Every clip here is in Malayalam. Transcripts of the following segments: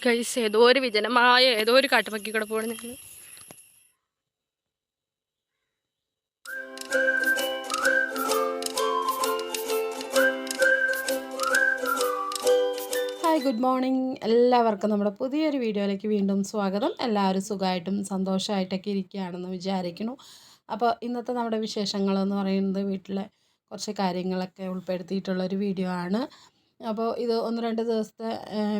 ഗൈസ് ഏതോ ഒരു വിജനമായ ഏതോ ഒരു കാട്ടുപക്കി കൂടെ പോകണം ഞങ്ങൾ. ഹായ്, ഗുഡ് മോർണിംഗ് എല്ലാവർക്കും. നമ്മുടെ പുതിയൊരു വീഡിയോയിലേക്ക് വീണ്ടും സ്വാഗതം. എല്ലാവരും സുഖമായിട്ടും സന്തോഷമായിട്ടൊക്കെ ഇരിക്കുകയാണെന്ന് വിചാരിക്കുന്നു. അപ്പോൾ ഇന്നത്തെ നമ്മുടെ വിശേഷങ്ങളെന്ന് പറയുന്നത് വീട്ടിലെ കുറച്ച് കാര്യങ്ങളൊക്കെ ഉൾപ്പെടുത്തിയിട്ടുള്ളൊരു വീഡിയോ ആണ്. അപ്പോൾ ഇത് 1-2 ദിവസത്തെ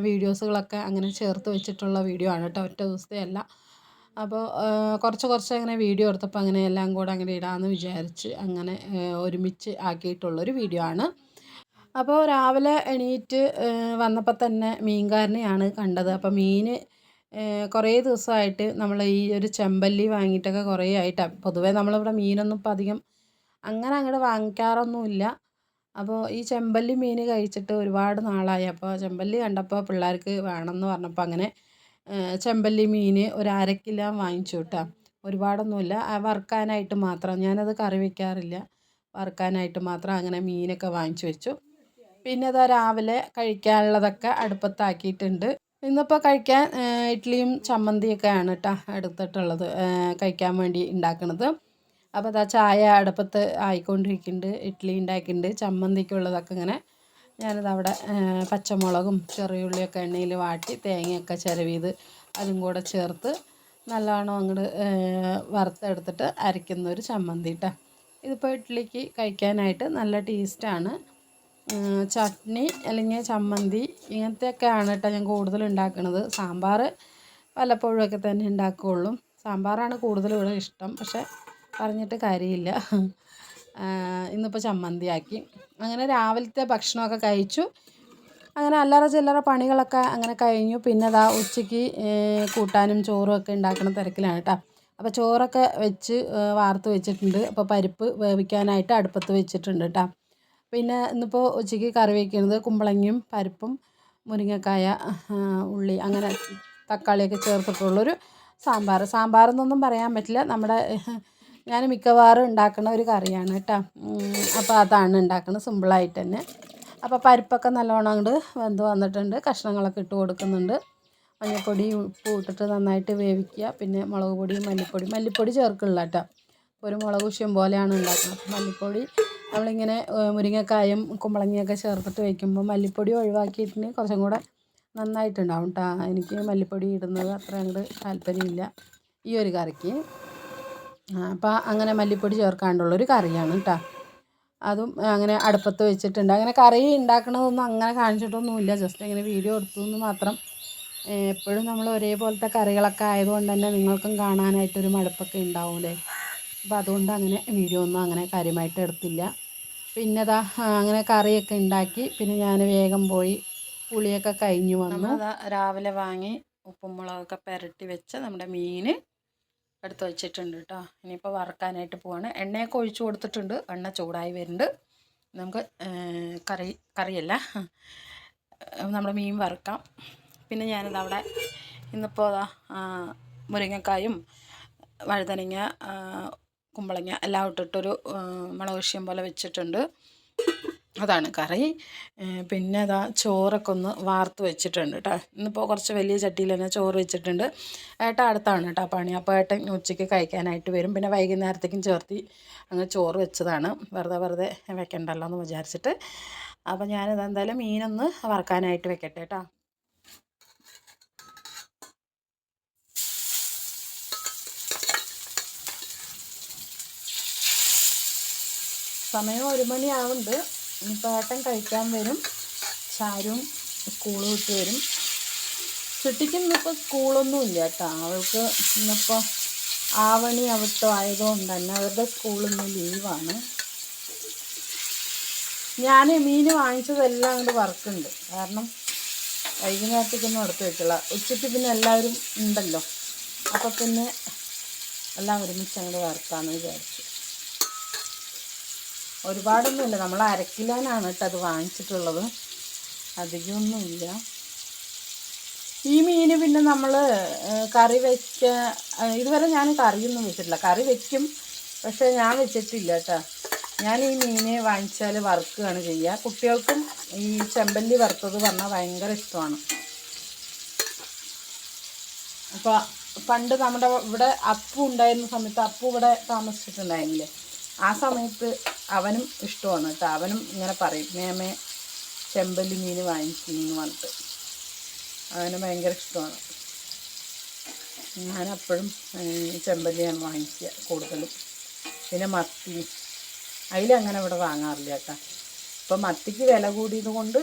വീഡിയോസുകളൊക്കെ അങ്ങനെ ചേർത്ത് വെച്ചിട്ടുള്ള വീഡിയോ ആണ് കേട്ടോ, ഒറ്റ ദിവസത്തെ അല്ല. അപ്പോൾ കുറച്ച് അങ്ങനെ വീഡിയോ എടുത്തപ്പോൾ അങ്ങനെ എല്ലാം കൂടെ അങ്ങനെ ഇടാമെന്ന് വിചാരിച്ച് അങ്ങനെ ഒരുമിച്ച് ആക്കിയിട്ടുള്ളൊരു വീഡിയോ ആണ്. അപ്പോൾ രാവിലെ എണീറ്റ് വന്നപ്പോൾ തന്നെ മീൻകാരനെയാണ് കണ്ടത്. അപ്പോൾ മീൻ കുറേ ദിവസമായിട്ട് നമ്മൾ ഈ ഒരു ചെമ്പല്ലി വാങ്ങിയിട്ടൊക്കെ കുറേ ആയിട്ടാണ്. പൊതുവേ നമ്മളിവിടെ മീനൊന്നും ഇപ്പം അധികം അങ്ങനെ അങ്ങോട്ട് വാങ്ങിക്കാറൊന്നുമില്ല. അപ്പോൾ ഈ ചെമ്പല്ലി മീൻ കഴിച്ചിട്ട് ഒരുപാട് നാളായി. അപ്പോൾ ചെമ്പല്ലി കണ്ടപ്പോൾ പിള്ളേർക്ക് വേണമെന്ന് പറഞ്ഞപ്പോൾ അങ്ങനെ ചെമ്പല്ലി മീൻ ഒരു 1/2 കിലോ വാങ്ങിച്ചു കേട്ടോ. ഒരുപാടൊന്നുമില്ല, വറുക്കാനായിട്ട് മാത്രം. ഞാനത് കറി വയ്ക്കാറില്ല, വറുക്കാനായിട്ട് മാത്രം അങ്ങനെ മീനൊക്കെ വാങ്ങിച്ചു വെച്ചു. പിന്നെ അതാ രാവിലെ കഴിക്കാനുള്ളതൊക്കെ അടുപ്പത്താക്കിയിട്ടുണ്ട്. ഇന്നിപ്പോൾ കഴിക്കാൻ ഇഡ്ഡലിയും ചമ്മന്തിയൊക്കെയാണ് കേട്ടോ എടുത്തിട്ടുള്ളത്, കഴിക്കാൻ വേണ്ടി ഉണ്ടാക്കുന്നത്. അപ്പോൾ അതാ ചായ അടുപ്പത്ത് ആയിക്കൊണ്ടിരിക്കുന്നുണ്ട്, ഇഡ്ഡലി ഉണ്ടാക്കിയിട്ടുണ്ട്. ചമ്മന്തിക്കുള്ളതൊക്കെ ഇങ്ങനെ ഞാനിത് അവിടെ പച്ചമുളകും ചെറിയുള്ളിയൊക്കെ എണ്ണയിൽ വാട്ടി തേങ്ങയൊക്കെ ചിരവിയത് അതും കൂടെ ചേർത്ത് നല്ലോണം അങ്ങോട്ട് വറുത്തെടുത്തിട്ട് അരയ്ക്കുന്ന ഒരു ചമ്മന്തി കേട്ടോ. ഇതിപ്പോൾ ഇഡ്ഡലിക്ക് കഴിക്കാനായിട്ട് നല്ല ടേസ്റ്റാണ്. ചട്നി അല്ലെങ്കിൽ ചമ്മന്തി ഇങ്ങനത്തെയൊക്കെയാണ് കേട്ടോ ഞാൻ കൂടുതൽ ഉണ്ടാക്കുന്നത്. സാമ്പാർ വല്ലപ്പോഴുമൊക്കെ തന്നെ ഉണ്ടാക്കുകയുള്ളൂ. സാമ്പാറാണ് കൂടുതലും ഇവിടെ ഇഷ്ടം, പക്ഷേ പറഞ്ഞിട്ട് കാര്യമില്ല. ഇന്നിപ്പോൾ ചമ്മന്തിയാക്കി. അങ്ങനെ രാവിലത്തെ ഭക്ഷണമൊക്കെ കഴിച്ചു. അങ്ങനെ അല്ലറ ചില്ലറ പണികളൊക്കെ അങ്ങനെ കഴിഞ്ഞു. പിന്നെ അതാ ഉച്ചയ്ക്ക് കൂട്ടാനും ചോറും ഒക്കെ ഉണ്ടാക്കുന്ന തിരക്കിലാണ് കേട്ടോ. അപ്പോൾ ചോറൊക്കെ വെച്ച് വാർത്ത് വെച്ചിട്ടുണ്ട്. അപ്പോൾ പരിപ്പ് വേവിക്കാനായിട്ട് അടുപ്പത്ത് വെച്ചിട്ടുണ്ട് കേട്ടോ. പിന്നെ ഇന്നിപ്പോൾ ഉച്ചയ്ക്ക് കറി വയ്ക്കുന്നത് കുമ്പളങ്ങയും പരിപ്പും മുരിങ്ങക്കായ ഉള്ളി അങ്ങനെ തക്കാളിയൊക്കെ ചേർത്തിട്ടുള്ളൊരു സാമ്പാറെന്നൊന്നും പറയാൻ പറ്റില്ല. നമ്മുടെ ഞാൻ മിക്കവാറും ഉണ്ടാക്കുന്ന ഒരു കറിയാണ് കേട്ടോ. അപ്പോൾ അതാണ് ഉണ്ടാക്കുന്നത് സിമ്പിളായിട്ട് തന്നെ. അപ്പോൾ പരിപ്പൊക്കെ നല്ലോണം അങ്ങോട്ട് വെന്ത് വന്നിട്ടുണ്ട്. കഷ്ണങ്ങളൊക്കെ ഇട്ട് കൊടുക്കുന്നുണ്ട്. മഞ്ഞൾപ്പൊടി ഉപ്പ് ഇട്ടിട്ട് നന്നായിട്ട് വേവിക്കുക. പിന്നെ മുളക് പൊടിയും മല്ലിപ്പൊടി ചേർക്കില്ല കേട്ടോ. ഒരു മുളക് ഉഷ്യം പോലെയാണ് ഉണ്ടാക്കുന്നത്. മല്ലിപ്പൊടി നമ്മളിങ്ങനെ മുരിങ്ങക്കായും കുമ്പളങ്ങയൊക്കെ ചേർത്തിട്ട് വയ്ക്കുമ്പോൾ മല്ലിപ്പൊടി ഒഴിവാക്കിയിട്ടുണ്ടെങ്കിൽ കുറച്ചും കൂടെ നന്നായിട്ടുണ്ടാവും കേട്ടോ. എനിക്ക് മല്ലിപ്പൊടി ഇടുന്നത് അത്ര അങ്ങോട്ട് താല്പര്യമില്ല ഈ ഒരു കറിക്ക്. അപ്പോൾ അങ്ങനെ മല്ലിപ്പൊടി ചേർക്കാണ്ടുള്ളൊരു കറിയാണ് കേട്ടോ. അതും അങ്ങനെ അടുപ്പത്ത് വെച്ചിട്ടുണ്ട്. അങ്ങനെ കറി ഉണ്ടാക്കണതൊന്നും അങ്ങനെ കാണിച്ചിട്ടൊന്നുമില്ല, ജസ്റ്റ് ഇങ്ങനെ വീഡിയോ എടുത്തു എന്ന് മാത്രം. എപ്പോഴും നമ്മൾ ഒരേപോലത്തെ കറികളൊക്കെ ആയതുകൊണ്ട് തന്നെ നിങ്ങൾക്കും കാണാനായിട്ടൊരു മടുപ്പൊക്കെ ഉണ്ടാവില്ലേ. അപ്പോൾ അതുകൊണ്ട് അങ്ങനെ വീഡിയോ ഒന്നും അങ്ങനെ കാര്യമായിട്ട് എടുത്തില്ല. പിന്നെ അതാ അങ്ങനെ കറിയൊക്കെ ഉണ്ടാക്കി. പിന്നെ ഞാൻ വേഗം പോയി പുളിയൊക്കെ കഴിഞ്ഞു വന്നു. രാവിലെ വാങ്ങി ഉപ്പും മുളകൊക്കെ പുരട്ടി വെച്ച് നമ്മുടെ മീൻ എടുത്ത് വെച്ചിട്ടുണ്ട് കേട്ടോ. ഇനിയിപ്പോൾ വറുക്കാനായിട്ട് പോവാണ്. എണ്ണയൊക്കെ ഒഴിച്ചു കൊടുത്തിട്ടുണ്ട്, എണ്ണ ചൂടായി വരുന്നുണ്ട്. നമുക്ക് കറിയല്ല നമ്മുടെ മീൻ വറുക്കാം. പിന്നെ ഞാനിത് അവിടെ ഇന്നിപ്പോൾ മുരിങ്ങക്കായും വഴുതനങ്ങ കുമ്പളങ്ങ എല്ലാം ഇട്ടിട്ടൊരു മുളകുശ്യം പോലെ വെച്ചിട്ടുണ്ട്. അതാണ് കറി. പിന്നെ അതാ ചോറൊക്കെ ഒന്ന് വാർത്ത് വെച്ചിട്ടുണ്ട് കേട്ടോ. ഇന്നിപ്പോൾ കുറച്ച് വലിയ ചട്ടിയിൽ തന്നെ ചോറ് വെച്ചിട്ടുണ്ട്. ഏട്ടൻ അടുത്താണ് കേട്ടോ പണി. അപ്പോൾ ഏട്ടൻ ഉച്ചയ്ക്ക് കഴിക്കാനായിട്ട് വരും. പിന്നെ വൈകുന്നേരത്തേക്കും ചേർത്തി അങ്ങ് ചോറ് വെച്ചതാണ്, വെറുതെ വെക്കണ്ടല്ലോ എന്ന് വിചാരിച്ചിട്ട്. അപ്പോൾ ഞാനിത് എന്തായാലും മീനൊന്ന് വറുക്കാനായിട്ട് വെക്കട്ടെ കേട്ടോ. സമയം 1 മണിയാവുന്നുണ്ട്. ഇനിയിപ്പോൾ ഏട്ടൻ കഴിക്കാൻ വരും. ചാരും സ്കൂൾ വിട്ട് വരും. കുട്ടിക്ക് ഇന്നിപ്പോൾ സ്കൂളൊന്നും ഇല്ല കേട്ടോ. അവൾക്ക് ഇന്നിപ്പോൾ ആവണി അവിട്ടം ആയതുകൊണ്ട് തന്നെ അവരുടെ സ്കൂളിന്ന് ലീവാണ്. ഞാൻ മീൻ വാങ്ങിച്ചതെല്ലാം അങ്ങോട്ട് വറുക്കുന്നുണ്ട്, കാരണം വൈകുന്നേരത്തേക്കൊന്നും എടുത്ത് വെക്കില്ല. ഉച്ചയ്ക്ക് പിന്നെ എല്ലാവരും ഉണ്ടല്ലോ, അപ്പോൾ പിന്നെ എല്ലാം ഒരുമിച്ച് അങ്ങോട്ട് വറുക്കാമെന്ന് വിചാരിച്ചു. ഒരുപാടൊന്നുമില്ല, നമ്മൾ 1/2 കിലോനാണ് കേട്ടോ അത് വാങ്ങിച്ചിട്ടുള്ളത്, അധികമൊന്നുമില്ല. ഈ മീൻ പിന്നെ നമ്മൾ കറി ഇതുവരെ ഞാൻ കറിയൊന്നും വെച്ചിട്ടില്ല. കറി വെക്കും, പക്ഷേ ഞാൻ വെച്ചിട്ടില്ല കേട്ടോ. ഞാൻ ഈ മീൻ വാങ്ങിച്ചാൽ വറുക്കുകയാണ് ചെയ്യുക. കുട്ടികൾക്കും ഈ ചെമ്പല്ലി വറുത്തത് പറഞ്ഞാൽ ഭയങ്കര ഇഷ്ടമാണ്. അപ്പോൾ പണ്ട് നമ്മുടെ ഇവിടെ അപ്പു ഉണ്ടായിരുന്ന സമയത്ത് അപ്പു ഇവിടെ താമസിച്ചിട്ടുണ്ടായിരുന്നില്ലേ, ആ സമയത്ത് അവനും ഇഷ്ടമാണ് കേട്ടോ. അവനും ഇങ്ങനെ പറയും, മേമേ ചെമ്പല്ലി മീൻ വാങ്ങിക്കുന്നു പറഞ്ഞിട്ട്. അവന് ഭയങ്കര ഇഷ്ടമാണ്. ഞാനപ്പോഴും ചെമ്പല്ലിയാണ് വാങ്ങിക്കുക കൂടുതലും. പിന്നെ മത്തി, അയില ഇവിടെ വാങ്ങാറില്ല കേട്ടോ. ഇപ്പം മത്തിക്ക് വില കൂടിയത് കൊണ്ട്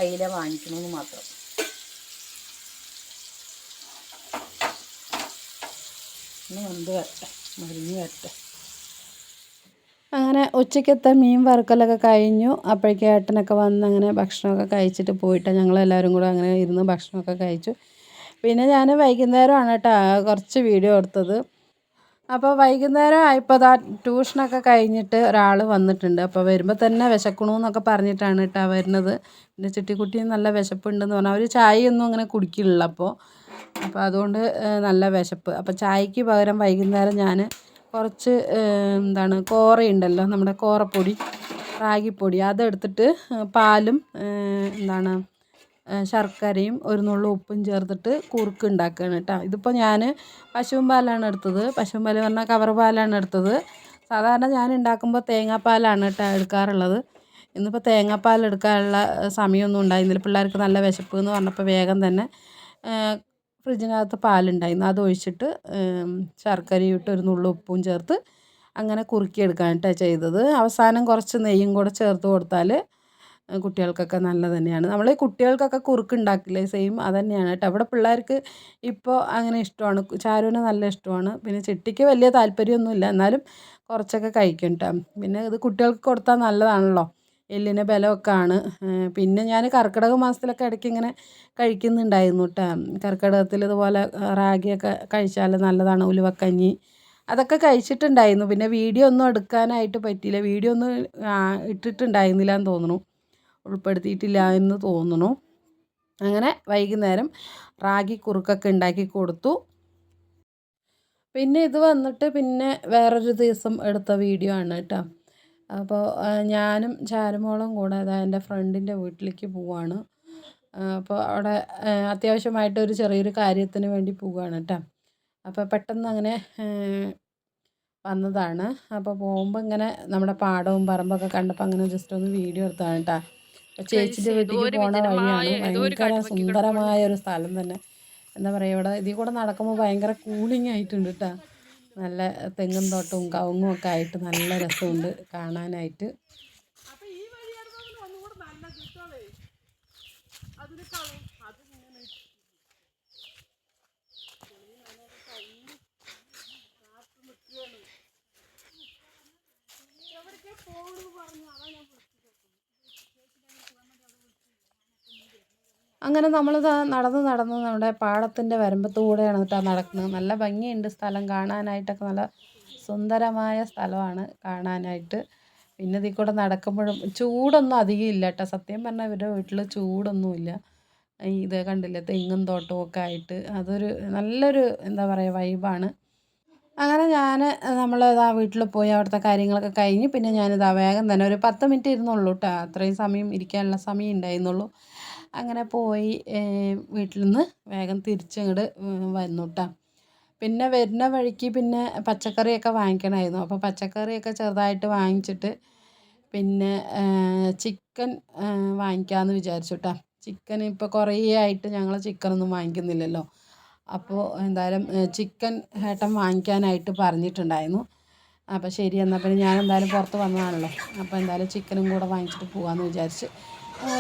അയില വാങ്ങിക്കണമെന്ന് മാത്രം. എന്ത് വരട്ടെ, മരിഞ്ഞ് വരട്ടെ. അങ്ങനെ ഉച്ചയ്ക്കത്തെ മീൻ വറുക്കലൊക്കെ കഴിഞ്ഞു. അപ്പോഴേക്കും ഏട്ടനൊക്കെ വന്ന് അങ്ങനെ ഭക്ഷണമൊക്കെ കഴിച്ചിട്ട് പോയിട്ട് ഞങ്ങളെല്ലാവരും കൂടെ അങ്ങനെ ഇരുന്ന് ഭക്ഷണമൊക്കെ കഴിച്ചു. പിന്നെ ഞാൻ വൈകുന്നേരമാണ് കേട്ടോ കുറച്ച് വീഡിയോ എടുത്തത്. അപ്പോൾ വൈകുന്നേരം ആയപ്പോൾ അതാ ട്യൂഷനൊക്കെ കഴിഞ്ഞിട്ട് ഒരാൾ വന്നിട്ടുണ്ട്. അപ്പോൾ വരുമ്പോൾ തന്നെ വിശക്കണമെന്നൊക്കെ പറഞ്ഞിട്ടാണ് കേട്ടോ വരുന്നത്. പിന്നെ ചിട്ടിക്കുട്ടിയും നല്ല വിശപ്പുണ്ടെന്ന് പറഞ്ഞാൽ അവർ ചായയൊന്നും അങ്ങനെ കുടിക്കില്ല. അപ്പോൾ അതുകൊണ്ട് നല്ല വിശപ്പ്. അപ്പോൾ ചായക്ക് പകരം വൈകുന്നേരം ഞാൻ കുറച്ച് കോറയുണ്ടല്ലോ, നമ്മുടെ കോറപ്പൊടി, റാഗിപ്പൊടി, അതെടുത്തിട്ട് പാലും ശർക്കരയും ഒരു നുള്ളു ഉപ്പും ചേർത്തിട്ട് കുറുക്ക് ഉണ്ടാക്കുകയാണ് കേട്ടോ. ഇതിപ്പോൾ ഞാൻ പശുവും പാലാണ് എടുത്തത്. പശുവും പാൽ പറഞ്ഞാൽ കവർ പാലാണ് എടുത്തത്. സാധാരണ ഞാൻ ഉണ്ടാക്കുമ്പോൾ തേങ്ങാപ്പാലാണ് കേട്ടോ എടുക്കാറുള്ളത്. ഇന്നിപ്പോൾ തേങ്ങാപ്പാൽ എടുക്കാനുള്ള സമയമൊന്നും ഉണ്ടായിരുന്നില്ല. പിള്ളേർക്ക് നല്ല വിശപ്പ് എന്ന് പറഞ്ഞപ്പോൾ വേഗം തന്നെ ഫ്രിഡ്ജിനകത്ത് പാലുണ്ടായിരുന്നു, അതൊഴിച്ചിട്ട് ശർക്കരയും ഇട്ട് ഒരു നുള്ളു ഉപ്പും ചേർത്ത് അങ്ങനെ കുറുക്കിയെടുക്കുകയാണ് കേട്ടോ ചെയ്തത്. അവസാനം കുറച്ച് നെയ്യും കൂടെ ചേർത്ത് കൊടുത്താൽ കുട്ടികൾക്കൊക്കെ നല്ലത് തന്നെയാണ്. നമ്മൾ കുട്ടികൾക്കൊക്കെ കുറുക്ക് ഉണ്ടാക്കില്ലേ, സെയിം അത് തന്നെയാണ് കേട്ടോ. ഇവിടെ പിള്ളേർക്ക് ഇപ്പോൾ അങ്ങനെ ഇഷ്ടമാണ്. ചാരുവിന് നല്ല ഇഷ്ടമാണ്. പിന്നെ ചിട്ടിക്ക് വലിയ താല്പര്യമൊന്നുമില്ല, എന്നാലും കുറച്ചൊക്കെ കഴിക്കും കേട്ടോ. പിന്നെ ഇത് കുട്ടികൾക്ക് കൊടുത്താൽ നല്ലതാണല്ലോ, എല്ലിന് ബലമൊക്കെ ആണ്. പിന്നെ ഞാൻ കർക്കിടക മാസത്തിലൊക്കെ ഇടയ്ക്ക് ഇങ്ങനെ കഴിക്കുന്നുണ്ടായിരുന്നു കേട്ടോ. കർക്കിടകത്തിൽ ഇതുപോലെ റാഗിയൊക്കെ കഴിച്ചാൽ നല്ലതാണ്, ഉലുവക്കഞ്ഞി അതൊക്കെ കഴിച്ചിട്ടുണ്ടായിരുന്നു. പിന്നെ വീഡിയോ ഒന്നും എടുക്കാനായിട്ട് പറ്റിയില്ല. വീഡിയോ ഒന്നും ഇട്ടിട്ടുണ്ടായിരുന്നില്ല എന്ന് തോന്നുന്നു, ഉൾപ്പെടുത്തിയിട്ടില്ല എന്ന് തോന്നുന്നു. അങ്ങനെ വൈകുന്നേരം റാഗി കുറുക്കൊക്കെ ഉണ്ടാക്കി കൊടുത്തു. പിന്നെ ഇത് വന്നിട്ട് പിന്നെ വേറൊരു ദിവസം എടുത്ത വീഡിയോ ആണ് കേട്ടോ. അപ്പോൾ ഞാനും ചാരുമോളും കൂടെ എൻ്റെ ഫ്രണ്ടിൻ്റെ വീട്ടിലേക്ക് പോവുകയാണ്. അപ്പോൾ അവിടെ അത്യാവശ്യമായിട്ട് ഒരു ചെറിയൊരു കാര്യത്തിന് വേണ്ടി പോവുകയാണ് കേട്ടോ. അപ്പോൾ പെട്ടെന്ന് അങ്ങനെ വന്നതാണ്. അപ്പോൾ പോകുമ്പോൾ ഇങ്ങനെ നമ്മുടെ പാടവും പറമ്പൊക്കെ കണ്ടപ്പോൾ അങ്ങനെ ജസ്റ്റ് ഒന്ന് വീഡിയോ എടുത്തതാണ് കേട്ടോ. അപ്പോൾ ചേച്ചിൻ്റെ വീട്ടിലേക്ക് പോണ വഴിയാണ്. ഭയങ്കര സുന്ദരമായ ഒരു സ്ഥലം തന്നെ. എന്താ പറയുക, ഇവിടെ ഇതിൽ കൂടെ നടക്കുമ്പോൾ ഭയങ്കര കൂളിംഗ് ആയിട്ടുണ്ട് കേട്ടോ. നല്ല തെങ്ങും തോട്ടവും കവുങ്ങും ഒക്കെ ആയിട്ട് നല്ല രസമുണ്ട് കാണാനായിട്ട്. അങ്ങനെ നമ്മളിത് നടന്ന് നമ്മുടെ പാടത്തിൻ്റെ വരമ്പത്തൂടെയാണ് കേട്ടോ നടക്കുന്നത്. നല്ല ഭംഗിയുണ്ട് സ്ഥലം കാണാനായിട്ടൊക്കെ, നല്ല സുന്ദരമായ സ്ഥലമാണ് കാണാനായിട്ട്. പിന്നെ ഇതിൽ കൂടെ നടക്കുമ്പോഴും ചൂടൊന്നും അധികം ഇല്ല കേട്ടോ. സത്യം പറഞ്ഞാൽ ഇവരുടെ വീട്ടിൽ ചൂടൊന്നുമില്ല. ഇത് കണ്ടില്ലേ, തെങ്ങും തോട്ടവും ഒക്കെ ആയിട്ട് അതൊരു നല്ലൊരു എന്താ പറയുക വൈബാണ്. അങ്ങനെ നമ്മളിതാ വീട്ടിൽ പോയി അവിടുത്തെ കാര്യങ്ങളൊക്കെ കഴിഞ്ഞ് പിന്നെ ഞാനിതാ വേഗം തന്നെ ഒരു 10 മിനിറ്റ് ഇരുന്നുള്ളൂ കേട്ടോ. അത്രയും സമയം ഇരിക്കാനുള്ള സമയം ഉണ്ടായിരുന്നുള്ളൂ. അങ്ങനെ പോയി വീട്ടിൽ നിന്ന് വേഗം തിരിച്ചങ്ങോട്ട് വന്നു കേട്ടോ. പിന്നെ വരുന്ന വഴിക്ക് പിന്നെ പച്ചക്കറിയൊക്കെ വാങ്ങിക്കണമായിരുന്നു. അപ്പോൾ പച്ചക്കറിയൊക്കെ ചെറുതായിട്ട് വാങ്ങിച്ചിട്ട് പിന്നെ ചിക്കൻ വാങ്ങിക്കാമെന്ന് വിചാരിച്ചു കേട്ടോ. ചിക്കൻ ഇപ്പോൾ കുറേ ആയിട്ട് ഞങ്ങൾ ചിക്കനൊന്നും വാങ്ങിക്കുന്നില്ലല്ലോ. അപ്പോൾ എന്തായാലും ചിക്കൻ ഏട്ടൻ വാങ്ങിക്കാനായിട്ട് പറഞ്ഞിട്ടുണ്ടായിരുന്നു. അപ്പോൾ ശരി, എന്നാൽ പിന്നെ ഞാൻ എന്തായാലും പുറത്ത് വന്നതാണല്ലോ, അപ്പോൾ എന്തായാലും ചിക്കനും കൂടെ വാങ്ങിച്ചിട്ട് പോകാമെന്ന് വിചാരിച്ച്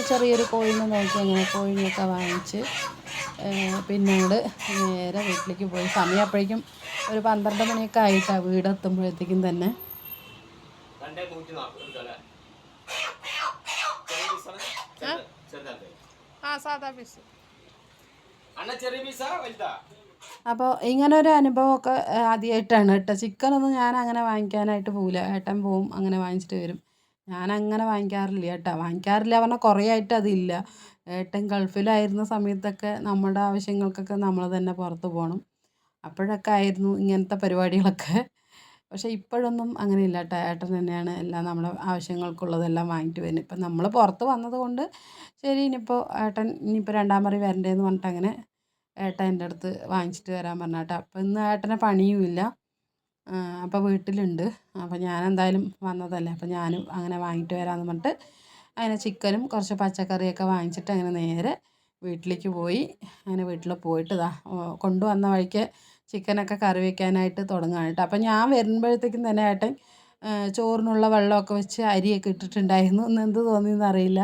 ചെറിയൊരു കോഴീനെ നോക്കി അങ്ങനെ കോഴിനെയൊക്കെ വാങ്ങിച്ച് പിന്നെ അങ്ങോട്ട് നേരെ വീട്ടിലേക്ക് പോയി. സമയം അപ്പോഴേക്കും ഒരു 12 മണിയൊക്കെ ആയിട്ടാണ് വീടെത്തുമ്പോഴത്തേക്കും തന്നെ. സാധാ പീസ്. അപ്പോൾ ഇങ്ങനെ ഒരു അനുഭവമൊക്കെ ആദ്യമായിട്ടാണ് കേട്ടോ. ചിക്കനൊന്നും ഞാൻ അങ്ങനെ വാങ്ങിക്കാനായിട്ട് പോവില്ല. ഏട്ടൻ പോവും, അങ്ങനെ വാങ്ങിച്ചിട്ട് വരും. ഞാനങ്ങനെ വാങ്ങിക്കാറില്ല കേട്ടോ. വാങ്ങിക്കാറില്ല പറഞ്ഞാൽ കുറേ ആയിട്ട് അതില്ല. ഏട്ടൻ ഗൾഫിലായിരുന്ന സമയത്തൊക്കെ നമ്മുടെ ആവശ്യങ്ങൾക്കൊക്കെ നമ്മൾ തന്നെ പുറത്ത് പോകണം. അപ്പോഴൊക്കെ ആയിരുന്നു ഇങ്ങനത്തെ പരിപാടികളൊക്കെ. പക്ഷേ ഇപ്പോഴൊന്നും അങ്ങനെയില്ല കേട്ടോ. ഏട്ടൻ തന്നെയാണ് എല്ലാം നമ്മുടെ ആവശ്യങ്ങൾക്കുള്ളതെല്ലാം വാങ്ങിയിട്ട് വരുന്നത്. ഇപ്പം നമ്മൾ പുറത്ത് വന്നത് കൊണ്ട് ശരി, ഇനിയിപ്പോൾ ഏട്ടൻ ഇനിയിപ്പോൾ 2ാം മുറി വരണ്ടേന്ന് പറഞ്ഞിട്ട് അങ്ങനെ ഏട്ടൻ എൻ്റെ അടുത്ത് വാങ്ങിച്ചിട്ട് വരാൻ പറഞ്ഞ കേട്ടോ. അപ്പോൾ ഇന്ന് ഏട്ടനെ പണിയുമില്ല, അപ്പോൾ വീട്ടിലുണ്ട്. അപ്പോൾ ഞാൻ എന്തായാലും വന്നതല്ലേ, അപ്പോൾ ഞാനും അങ്ങനെ വാങ്ങിയിട്ട് വരാമെന്ന് പറഞ്ഞിട്ട് അങ്ങനെ ചിക്കനും കുറച്ച് പച്ചക്കറിയൊക്കെ വാങ്ങിച്ചിട്ട് അങ്ങനെ നേരെ വീട്ടിലേക്ക് പോയി. അങ്ങനെ വീട്ടിൽ പോയിട്ട് ഇതാ കൊണ്ടുവന്ന വഴിക്ക് ചിക്കനൊക്കെ കറി വയ്ക്കാനായിട്ട് തുടങ്ങുകയാണ് കേട്ടോ. അപ്പോൾ ഞാൻ വരുമ്പോഴത്തേക്കും തന്നെ ഏട്ടൻ ചോറിനുള്ള വെള്ളമൊക്കെ വെച്ച് അരിയൊക്കെ ഇട്ടിട്ടുണ്ടായിരുന്നു. ഇന്ന് എന്ത് തോന്നിയെന്ന് അറിയില്ല.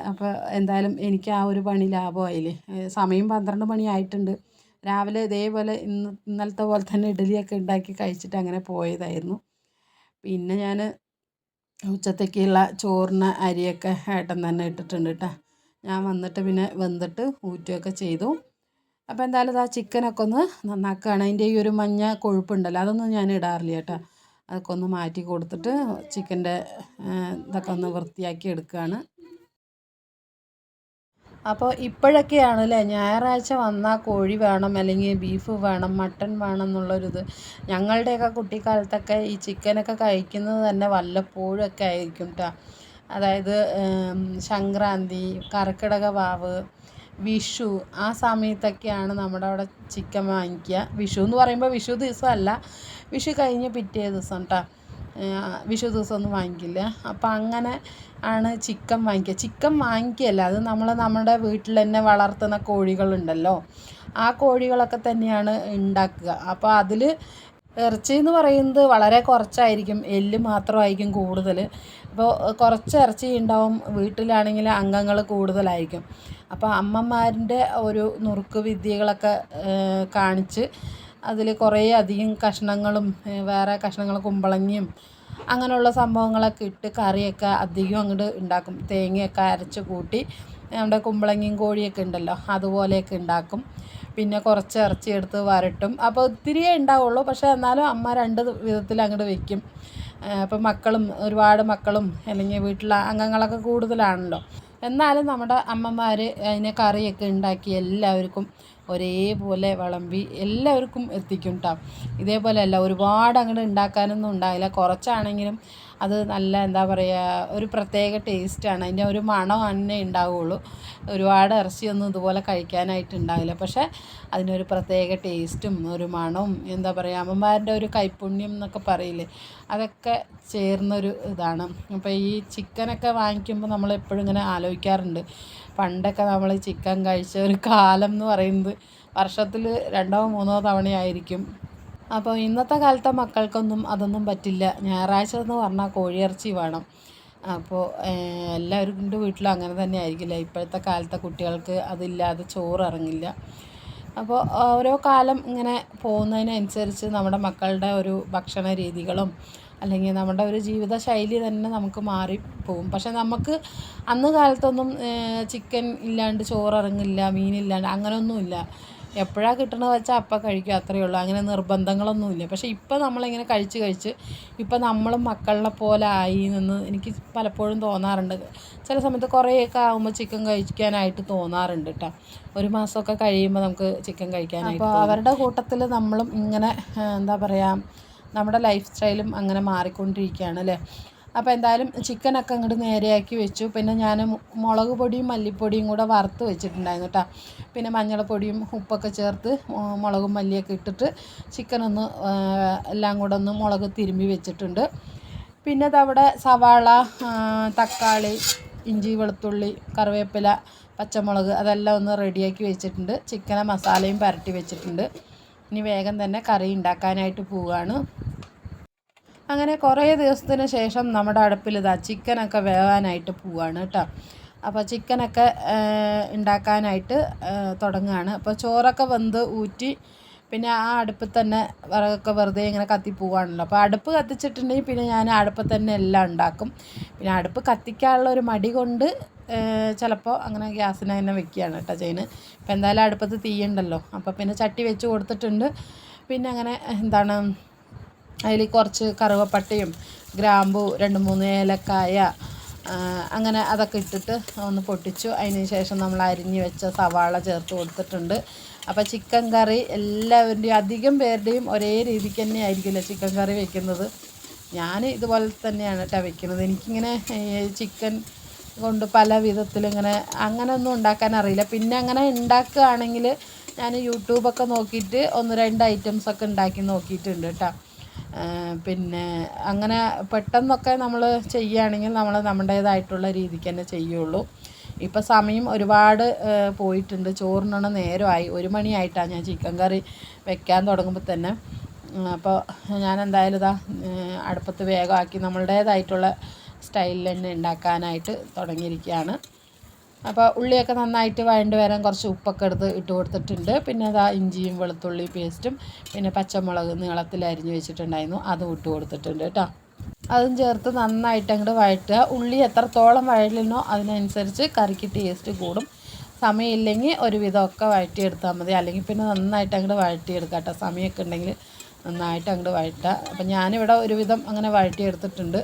അപ്പോൾ എന്തായാലും എനിക്ക് ആ ഒരു പണി ലാഭമായില്ലേ. സമയം 12 മണി ആയിട്ടുണ്ട്. രാവിലെ ഇതേപോലെ ഇന്നലത്തെ പോലെ തന്നെ ഇഡ്ഡലിയൊക്കെ ഉണ്ടാക്കി കഴിച്ചിട്ട് അങ്ങനെ പോയതായിരുന്നു. പിന്നെ ഞാൻ ഉച്ചത്തേക്കുള്ള ചോറിന് അരിയൊക്കെ ഏട്ടൻ തന്നെ ഇട്ടിട്ടുണ്ട് കേട്ടോ. ഞാൻ വന്നിട്ട് പിന്നെ വെന്തിട്ട് ഊറ്റുകയൊക്കെ ചെയ്തു. അപ്പോൾ എന്തായാലും ആ ചിക്കനൊക്കെ ഒന്ന് നന്നാക്കുകയാണ്. അതിൻ്റെ ഈ ഒരു മഞ്ഞ കൊഴുപ്പുണ്ടല്ലോ, അതൊന്നും ഞാൻ ഇടാറില്ല കേട്ടോ. അതൊക്കെ ഒന്ന് മാറ്റി കൊടുത്തിട്ട് ചിക്കൻ്റെ ഇതൊക്കെ ഒന്ന് വൃത്തിയാക്കി എടുക്കുകയാണ്. അപ്പോൾ ഇപ്പോഴൊക്കെയാണ് അല്ലേ ഞായറാഴ്ച വന്നാൽ കോഴി വേണം, അല്ലെങ്കിൽ ബീഫ് വേണം, മട്ടൺ വേണം എന്നുള്ളൊരിത്. ഞങ്ങളുടെയൊക്കെ കുട്ടിക്കാലത്തൊക്കെ ഈ ചിക്കനൊക്കെ കഴിക്കുന്നത് തന്നെ വല്ലപ്പോഴും ഒക്കെ ആയിരിക്കും കേട്ടോ. അതായത് സംക്രാന്തി, കർക്കിടക വാവ്, വിഷു, ആ സമയത്തൊക്കെയാണ് നമ്മുടെ അവിടെ ചിക്കൻ വാങ്ങിക്കുക. വിഷു എന്ന് പറയുമ്പോൾ വിഷു ദിവസമല്ല, വിഷു കഴിഞ്ഞ് പിറ്റേ ദിവസം കേട്ടോ. വിഷു ദിവസമൊന്നും വാങ്ങിക്കില്ല. അപ്പം അങ്ങനെ ആണ് ചിക്കൻ വാങ്ങിക്കുക. ചിക്കൻ വാങ്ങിക്കുകയല്ല, അത് നമ്മുടെ വീട്ടിൽ തന്നെ വളർത്തുന്ന കോഴികളുണ്ടല്ലോ, ആ കോഴികളൊക്കെ തന്നെയാണ് ഉണ്ടാക്കുക. അപ്പോൾ അതിൽ ഇറച്ചി എന്ന് പറയുന്നത് വളരെ കുറച്ചായിരിക്കും, എല്ല് മാത്രമായിരിക്കും കൂടുതൽ. അപ്പോൾ കുറച്ച് ഇറച്ചി ഉണ്ടാവും, വീട്ടിലാണെങ്കിൽ അംഗങ്ങൾ കൂടുതലായിരിക്കും. അപ്പോൾ അമ്മമാരുടെ ഒരു നുറുക്ക് വിദ്യകളൊക്കെ കാണിച്ച് അതിൽ കുറേ അധികം കഷ്ണങ്ങളും വേറെ കഷ്ണങ്ങൾ കുമ്പളങ്ങിയും അങ്ങനെയുള്ള സംഭവങ്ങളൊക്കെ ഇട്ട് കറിയൊക്കെ അധികം അങ്ങോട്ട് ഉണ്ടാക്കും. തേങ്ങയൊക്കെ അരച്ച് കൂട്ടി നമ്മുടെ കുമ്പളങ്ങിയും കോഴിയൊക്കെ ഉണ്ടല്ലോ അതുപോലെയൊക്കെ ഉണ്ടാക്കും. പിന്നെ കുറച്ച് ഇറച്ചി എടുത്ത് വരട്ടും. അപ്പോൾ ഒത്തിരിയേ ഉണ്ടാവുള്ളൂ, പക്ഷേ എന്നാലും അമ്മ 2 വിധത്തിൽ അങ്ങോട്ട് വെക്കും. അപ്പോൾ ഒരുപാട് മക്കളും അല്ലെങ്കിൽ വീട്ടിലെ അംഗങ്ങളൊക്കെ കൂടുതലാണല്ലോ, എന്നാലും നമ്മുടെ അമ്മമാർ അതിനെ കറിയൊക്കെ ഉണ്ടാക്കി എല്ലാവർക്കും ഒരേപോലെ വിളമ്പി എല്ലാവർക്കും എത്തിക്കും കേട്ടോ. ഇതേപോലെയല്ല ഒരുപാട് അങ്ങോട്ട് ഉണ്ടാക്കാനൊന്നും ഉണ്ടാവില്ല, കുറച്ചാണെങ്കിലും അത് നല്ല എന്താ പറയുക ഒരു പ്രത്യേക ടേസ്റ്റാണ്, അതിൻ്റെ ഒരു മണം തന്നെ ഉണ്ടാവുകയുള്ളൂ. ഒരുപാട് ഇറച്ചിയൊന്നും ഇതുപോലെ കഴിക്കാനായിട്ട് ഉണ്ടാവില്ല, പക്ഷേ അതിനൊരു പ്രത്യേക ടേസ്റ്റും ഒരു മണവും എന്താ പറയുക അമ്മമാരുടെ ഒരു കൈപ്പുണ്യം എന്നൊക്കെ പറയില്ലേ, അതൊക്കെ ചേർന്നൊരു ഇതാണ്. അപ്പോൾ ഈ ചിക്കനൊക്കെ വാങ്ങിക്കുമ്പോൾ നമ്മളെപ്പോഴും ഇങ്ങനെ ആലോചിക്കാറുണ്ട്, പണ്ടൊക്കെ നമ്മൾ ചിക്കൻ കഴിച്ച ഒരു കാലം എന്ന് പറയുന്നത് വർഷത്തിൽ 2 3 തവണയായിരിക്കും. അപ്പോൾ ഇന്നത്തെ കാലത്തെ മക്കൾക്കൊന്നും അതൊന്നും പറ്റില്ല. ഞായറാഴ്ച എന്ന് പറഞ്ഞാൽ കോഴിയിറച്ചി വേണം. അപ്പോൾ എല്ലാവരുടെ വീട്ടിലും അങ്ങനെ തന്നെ ആയിരിക്കില്ല. ഇപ്പോഴത്തെ കാലത്തെ കുട്ടികൾക്ക് അതില്ലാതെ ചോറ് ഇറങ്ങില്ല. അപ്പോൾ ഓരോ കാലം ഇങ്ങനെ പോകുന്നതിനനുസരിച്ച് നമ്മുടെ മക്കളുടെ ഒരു ഭക്ഷണ രീതികളും അല്ലെങ്കിൽ നമ്മുടെ ഒരു ജീവിത ശൈലി തന്നെ നമുക്ക് മാറിപ്പോവും. പക്ഷെ നമുക്ക് അന്ന് കാലത്തൊന്നും ചിക്കൻ ഇല്ലാണ്ട് ചോറിറങ്ങില്ല, മീനില്ലാണ്ട് അങ്ങനെയൊന്നുമില്ല. എപ്പോഴാണ് കിട്ടണത് വെച്ചാൽ അപ്പം കഴിക്കുക, അത്രയേ ഉള്ളൂ. അങ്ങനെ നിർബന്ധങ്ങളൊന്നുമില്ല. പക്ഷേ ഇപ്പം നമ്മളിങ്ങനെ കഴിച്ച് ഇപ്പം നമ്മളും മക്കളെ പോലെ ആയി എന്ന് എനിക്ക് പലപ്പോഴും തോന്നാറുണ്ട്. ചില സമയത്ത് കുറേയൊക്കെ ആകുമ്പോൾ ചിക്കൻ കഴിക്കാനായിട്ട് തോന്നാറുണ്ട് കേട്ടോ. 1 മാസമൊക്കെ കഴിയുമ്പോൾ നമുക്ക് ചിക്കൻ കഴിക്കാനായിട്ട്. അപ്പോൾ അവരുടെ കൂട്ടത്തിൽ നമ്മളും ഇങ്ങനെ എന്താ പറയുക നമ്മുടെ ലൈഫ് സ്റ്റൈലും അങ്ങനെ മാറിക്കൊണ്ടിരിക്കുകയാണ് അല്ലേ. അപ്പോൾ എന്തായാലും ചിക്കനൊക്കെ അങ്ങോട്ട് നേരെയാക്കി വെച്ചു. പിന്നെ ഞാൻ മുളക് പൊടിയും മല്ലിപ്പൊടിയും കൂടെ വറുത്ത് വെച്ചിട്ടുണ്ടായിരുന്നു കേട്ടോ. പിന്നെ മഞ്ഞൾപ്പൊടിയും ഉപ്പൊക്കെ ചേർത്ത് മുളകും മല്ലിയൊക്കെ ഇട്ടിട്ട് ചിക്കനൊന്ന് എല്ലാം കൂടെ ഒന്ന് മുളക് തിരുമ്പി വെച്ചിട്ടുണ്ട്. പിന്നെ അതവിടെ സവാള, തക്കാളി, ഇഞ്ചി, വെളുത്തുള്ളി, കറിവേപ്പില, പച്ചമുളക് അതെല്ലാം ഒന്ന് റെഡിയാക്കി വെച്ചിട്ടുണ്ട്. ചിക്കനെ മസാലയും പുരട്ടി വെച്ചിട്ടുണ്ട്. ഇനി വേഗം തന്നെ കറി ഉണ്ടാക്കാനായിട്ട് പോവുകയാണ്. അങ്ങനെ കുറേ ദിവസത്തിന് ശേഷം നമ്മുടെ അടുപ്പിൽ ചിക്കനൊക്കെ വേവാനായിട്ട് പോവുകയാണ് കേട്ടോ. അപ്പോൾ ചിക്കനൊക്കെ ഉണ്ടാക്കാനായിട്ട് തുടങ്ങുകയാണ്. അപ്പോൾ ചോറൊക്കെ വെന്ത് ഊറ്റി പിന്നെ ആ അടുപ്പിൽ തന്നെ വിറകൊക്കെ വെറുതെ ഇങ്ങനെ കത്തിപ്പോവാണല്ലോ. അപ്പോൾ അടുപ്പ് കത്തിച്ചിട്ടുണ്ടെങ്കിൽ പിന്നെ ഞാൻ അടുപ്പിൽ തന്നെ എല്ലാം ഉണ്ടാക്കും. പിന്നെ അടുപ്പ് കത്തിക്കാനുള്ള ഒരു മടി കൊണ്ട് ചിലപ്പോൾ അങ്ങനെ ഗ്യാസിന് തന്നെ വെക്കുകയാണ് കേട്ടോ ചെയ്യുന്നത്. അപ്പോൾ എന്തായാലും അടുപ്പത്ത് തീയുണ്ടല്ലോ, അപ്പോൾ പിന്നെ ചട്ടി വെച്ച് കൊടുത്തിട്ടുണ്ട്. പിന്നെ അങ്ങനെ എന്താണ് അതിൽ കുറച്ച് കറുവപ്പട്ടയും ഗ്രാമ്പു 2-3 ഏലക്കായ അങ്ങനെ അതൊക്കെ ഇട്ടിട്ട് ഒന്ന് പൊട്ടിച്ചു. അതിന് ശേഷം നമ്മൾ അരിഞ്ഞ് വെച്ച സവാള ചേർത്ത് കൊടുത്തിട്ടുണ്ട്. അപ്പോൾ ചിക്കൻ കറി എല്ലാവരുടെയും അധികം പേരുടെയും ഒരേ രീതിക്ക് തന്നെ ആയിരിക്കില്ല ചിക്കൻ കറി വെക്കുന്നത്. ഞാൻ ഇതുപോലെ തന്നെയാണ് കേട്ടോ വെക്കുന്നത്. എനിക്കിങ്ങനെ ചിക്കൻ കൊണ്ട് പല വിധത്തിലിങ്ങനെ അങ്ങനെയൊന്നും ഉണ്ടാക്കാൻ അറിയില്ല. പിന്നെ അങ്ങനെ ഉണ്ടാക്കുകയാണെങ്കിൽ ഞാൻ യൂട്യൂബൊക്കെ നോക്കിയിട്ട് 1-2 ഐറ്റംസൊക്കെ ഉണ്ടാക്കി നോക്കിയിട്ടുണ്ട് കേട്ടോ. പിന്നെ അങ്ങനെ പെട്ടെന്നൊക്കെ നമ്മൾ ചെയ്യുകയാണെങ്കിൽ നമ്മൾ നമ്മുടേതായിട്ടുള്ള രീതിക്ക് തന്നെ ചെയ്യുള്ളൂ. ഇപ്പോൾ സമയം ഒരുപാട് പോയിട്ടുണ്ട്. ചോറിനുള്ള നേരമായി 1 മണിയായിട്ടാണ് ഞാൻ ചിക്കൻ കറി വെക്കാൻ തുടങ്ങുമ്പോൾ തന്നെ. അപ്പോൾ ഞാൻ എന്തായാലും ഇതാ അടുപ്പത്ത് വേഗമാക്കി നമ്മളുടേതായിട്ടുള്ള സ്റ്റൈലിൽ തന്നെ ഉണ്ടാക്കാനായിട്ട് തുടങ്ങിയിരിക്കുകയാണ്. അപ്പോൾ ഉള്ളിയൊക്കെ നന്നായിട്ട് വഴണ്ട് വരാൻ കുറച്ച് ഉപ്പൊക്കെ എടുത്ത് ഇട്ട് കൊടുത്തിട്ടുണ്ട്. പിന്നെ അതാ ഇഞ്ചിയും വെളുത്തുള്ളി പേസ്റ്റും പിന്നെ പച്ചമുളക് നീളത്തിൽ അരിഞ്ഞ് വെച്ചിട്ടുണ്ടായിരുന്നു, അതും ഇട്ട് കൊടുത്തിട്ടുണ്ട് കേട്ടോ. അതും ചേർത്ത് നന്നായിട്ട് അങ്ങോട്ട് വഴറ്റുക. ഉള്ളി എത്രത്തോളം വഴലിനോ അതിനനുസരിച്ച് കറിക്ക് ടേസ്റ്റ് കൂടും. സമയമില്ലെങ്കിൽ ഒരുവിധമൊക്കെ വഴറ്റിയെടുത്താൽ മതി, അല്ലെങ്കിൽ പിന്നെ നന്നായിട്ട് അങ്ങോട്ട് വഴറ്റിയെടുക്കാം കേട്ടോ. സമയമൊക്കെ ഉണ്ടെങ്കിൽ നന്നായിട്ട് അങ്ങോട്ട് വഴറ്റുക. അപ്പം ഞാനിവിടെ ഒരുവിധം അങ്ങനെ വഴറ്റിയെടുത്തിട്ടുണ്ട്.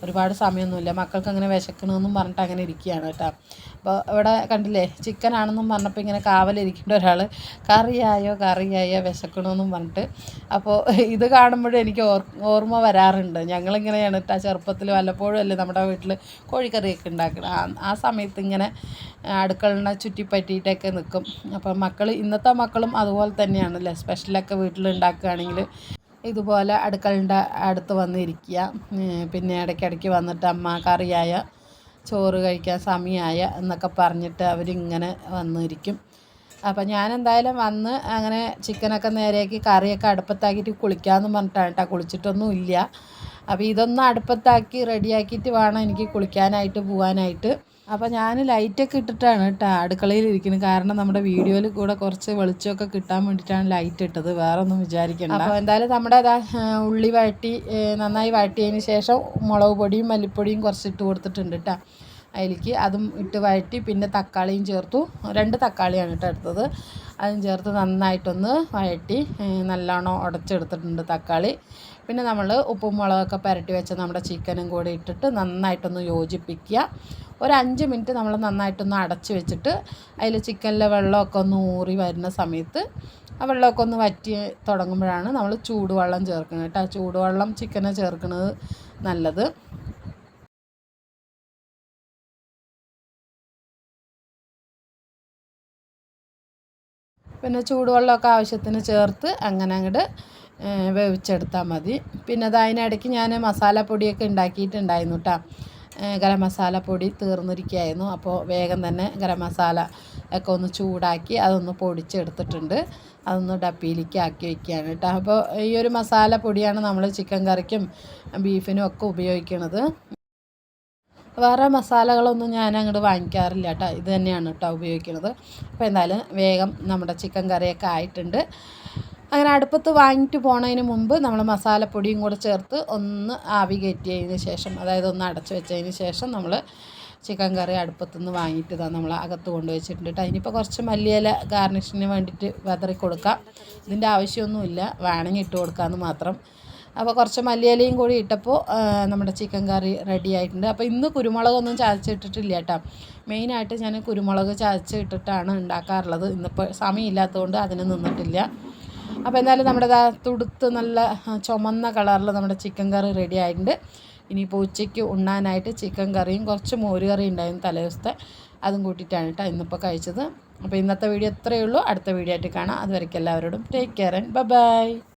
ഒരുപാട് സമയമൊന്നുമില്ല, മക്കൾക്ക് അങ്ങനെ വിശക്കണമെന്നും പറഞ്ഞിട്ട് അങ്ങനെ ഇരിക്കുകയാണ് കേട്ടോ. അപ്പോൾ ഇവിടെ കണ്ടില്ലേ, ചിക്കനാണെന്നും പറഞ്ഞപ്പോൾ ഇങ്ങനെ കാവലിരിക്കേണ്ട ഒരാൾ കറിയായോ വിശക്കണമെന്നും പറഞ്ഞിട്ട്. അപ്പോൾ ഇത് കാണുമ്പോഴും എനിക്ക് ഓർമ്മ വരാറുണ്ട്. ഞങ്ങളിങ്ങനെയാണ് കേട്ടോ ചെറുപ്പത്തിൽ വല്ലപ്പോഴും അല്ലേ നമ്മുടെ വീട്ടിൽ കോഴിക്കറിയൊക്കെ ഉണ്ടാക്കണം. ആ സമയത്ത് ഇങ്ങനെ അടുക്കളനെ ചുറ്റിപ്പറ്റിയിട്ടൊക്കെ നിൽക്കും. അപ്പോൾ ഇന്നത്തെ മക്കളും അതുപോലെ തന്നെയാണല്ലേ, സ്പെഷ്യലൊക്കെ വീട്ടിൽ ഉണ്ടാക്കുകയാണെങ്കിൽ ഇതുപോലെ അടുക്കളൻ്റെ അടുത്ത് വന്നിരിക്കുക. പിന്നെ ഇടയ്ക്കിടയ്ക്ക് വന്നിട്ട് അമ്മ കറിയായ, ചോറ് കഴിക്കാൻ സമയമായ എന്നൊക്കെ പറഞ്ഞിട്ട് അവരിങ്ങനെ വന്നിരിക്കും. അപ്പം ഞാനെന്തായാലും വന്ന് അങ്ങനെ ചിക്കനൊക്കെ നേരെയാക്കി കറിയൊക്കെ അടുപ്പത്താക്കിയിട്ട് കുളിക്കാമെന്ന് പറഞ്ഞിട്ടാണ് കേട്ടോ. കുളിച്ചിട്ടൊന്നും ഇല്ല. അപ്പോൾ ഇതൊന്നും അടുപ്പത്താക്കി റെഡിയാക്കിയിട്ട് വേണം എനിക്ക് കുളിക്കാനായിട്ട് പോകാനായിട്ട്. അപ്പോൾ ഞാൻ ലൈറ്റൊക്കെ ഇട്ടിട്ടാണ് കേട്ടോ അടുക്കളയിൽ ഇരിക്കുന്നത്. കാരണം നമ്മുടെ വീഡിയോയിൽ കൂടെ കുറച്ച് വെളിച്ചമൊക്കെ കിട്ടാൻ വേണ്ടിയിട്ടാണ് ലൈറ്റ് ഇട്ടത്, വേറെ ഒന്നും വിചാരിക്കണ്ട. അപ്പോൾ എന്തായാലും നമ്മുടെ ഉള്ളി നന്നായി വഴറ്റിയതിന് ശേഷം മുളക് പൊടിയും മല്ലിപ്പൊടിയും കുറച്ച് ഇട്ട് കൊടുത്തിട്ടുണ്ട് കേട്ടോ അതിലേക്ക്. അതും ഇട്ട് വഴറ്റി പിന്നെ തക്കാളിയും ചേർത്തു. 2 തക്കാളിയാണ് കേട്ടോ എടുത്തത്. അതും ചേർത്ത് നന്നായിട്ടൊന്ന് വഴറ്റി നല്ലോണം ഉടച്ചെടുത്തിട്ടുണ്ട് തക്കാളി. പിന്നെ നമ്മൾ ഉപ്പും മുളകൊക്കെ പുരട്ടി വെച്ച നമ്മുടെ ചിക്കനും കൂടി ഇട്ടിട്ട് നന്നായിട്ടൊന്ന് യോജിപ്പിക്കുക. ഒരു 5 മിനിറ്റ് നമ്മൾ നന്നായിട്ടൊന്ന് അടച്ച് വെച്ചിട്ട് അതിൽ ചിക്കനിലെ വെള്ളമൊക്കെ ഒന്ന് ഊറി വരുന്ന സമയത്ത് ആ വെള്ളമൊക്കെ ഒന്ന് വറ്റി തുടങ്ങുമ്പോഴാണ് നമ്മൾ ചൂടുവെള്ളം ചേർക്കുന്നത് കേട്ടോ. ചൂടുവെള്ളം ചിക്കനെ ചേർക്കുന്നത് നല്ലത്. പിന്നെ ചൂടുവെള്ളമൊക്കെ ആവശ്യത്തിന് ചേർത്ത് അങ്ങനെ അങ്ങോട്ട് വേവിച്ചെടുത്താൽ മതി. പിന്നെ അതിനിടയ്ക്ക് ഞാൻ മസാലപ്പൊടിയൊക്കെ ഉണ്ടാക്കിയിട്ടുണ്ടായിരുന്നു കേട്ടോ. ഗരം മസാലപ്പൊടി തീർന്നിരിക്കുകയായിരുന്നു. അപ്പോൾ വേഗം തന്നെ ഗരം മസാല ഒക്കെ ഒന്ന് ചൂടാക്കി അതൊന്ന് പൊടിച്ചെടുത്തിട്ടുണ്ട്. അതൊന്ന് ഡപ്പിയിലേക്ക് ആക്കി വയ്ക്കുകയാണ് കേട്ടോ. അപ്പോൾ ഈ ഒരു മസാലപ്പൊടിയാണ് നമ്മൾ ചിക്കൻ കറിക്കും ബീഫിനും ഒക്കെ ഉപയോഗിക്കുന്നത്. വേറെ മസാലകളൊന്നും ഞാൻ അങ്ങോട്ട് വാങ്ങിക്കാറില്ല കേട്ടോ, ഇത് തന്നെയാണ് കേട്ടോ ഉപയോഗിക്കുന്നത്. അപ്പോൾ എന്തായാലും വേഗം നമ്മുടെ ചിക്കൻ കറിയൊക്കെ ആയിട്ടുണ്ട്. അങ്ങനെ അടുപ്പത്ത് വാങ്ങിയിട്ട് പോണതിന് മുമ്പ് നമ്മൾ മസാലപ്പൊടിയും കൂടെ ചേർത്ത് ഒന്ന് ആവി കയറ്റിയതിന് ശേഷം, അതായത് ഒന്ന് അടച്ചു വെച്ചതിന് ശേഷം നമ്മൾ ചിക്കൻ കറി അടുപ്പത്തുനിന്ന് വാങ്ങിയിട്ട് നമ്മൾ അകത്ത് കൊണ്ടുവച്ചിട്ടുണ്ട് കേട്ടോ. അതിനിപ്പോൾ കുറച്ച് മല്ലിയില ഗാർണിഷിന് വേണ്ടിയിട്ട് വിതറി കൊടുക്കാം. ഇതിൻ്റെ ആവശ്യമൊന്നുമില്ല, വേണമെങ്കിൽ ഇട്ട് കൊടുക്കാമെന്ന് മാത്രം. അപ്പോൾ കുറച്ച് മല്ലിയിലയും കൂടി ഇട്ടപ്പോൾ നമ്മുടെ ചിക്കൻ കറി റെഡി ആയിട്ടുണ്ട്. അപ്പോൾ ഇന്ന് കുരുമുളകൊന്നും ചതച്ചിട്ടിട്ടില്ല കേട്ടോ. മെയിനായിട്ട് ഞാൻ കുരുമുളക് ചതച്ചിട്ടിട്ടാണ് ഉണ്ടാക്കാറുള്ളത്. ഇന്നിപ്പോൾ സമയമില്ലാത്തതുകൊണ്ട് അതിന് നിന്നിട്ടില്ല. അപ്പോൾ എന്തായാലും നമ്മുടെ തുടുത്ത് നല്ല ചുമന്ന കളറിൽ നമ്മുടെ ചിക്കൻ കറി റെഡി ആയിട്ടുണ്ട്. ഇനിയിപ്പോൾ ഉച്ചയ്ക്ക് ഉണ്ണാനായിട്ട് ചിക്കൻ കറിയും കുറച്ച് മോര് കറി ഉണ്ടായിരുന്നു തലേദിവസത്തെ, അതും കൂട്ടിയിട്ടാണ് കേട്ടോ ഇന്നിപ്പോൾ കഴിച്ചത്. അപ്പോൾ ഇന്നത്തെ വീഡിയോ ഇത്രയേ ഉള്ളൂ. അടുത്ത വീഡിയോ ആയിട്ട് കാണാം. അതുവരെയ്ക്കും എല്ലാവരോടും ടേക്ക് കെയർ ആൻഡ് ബൈ.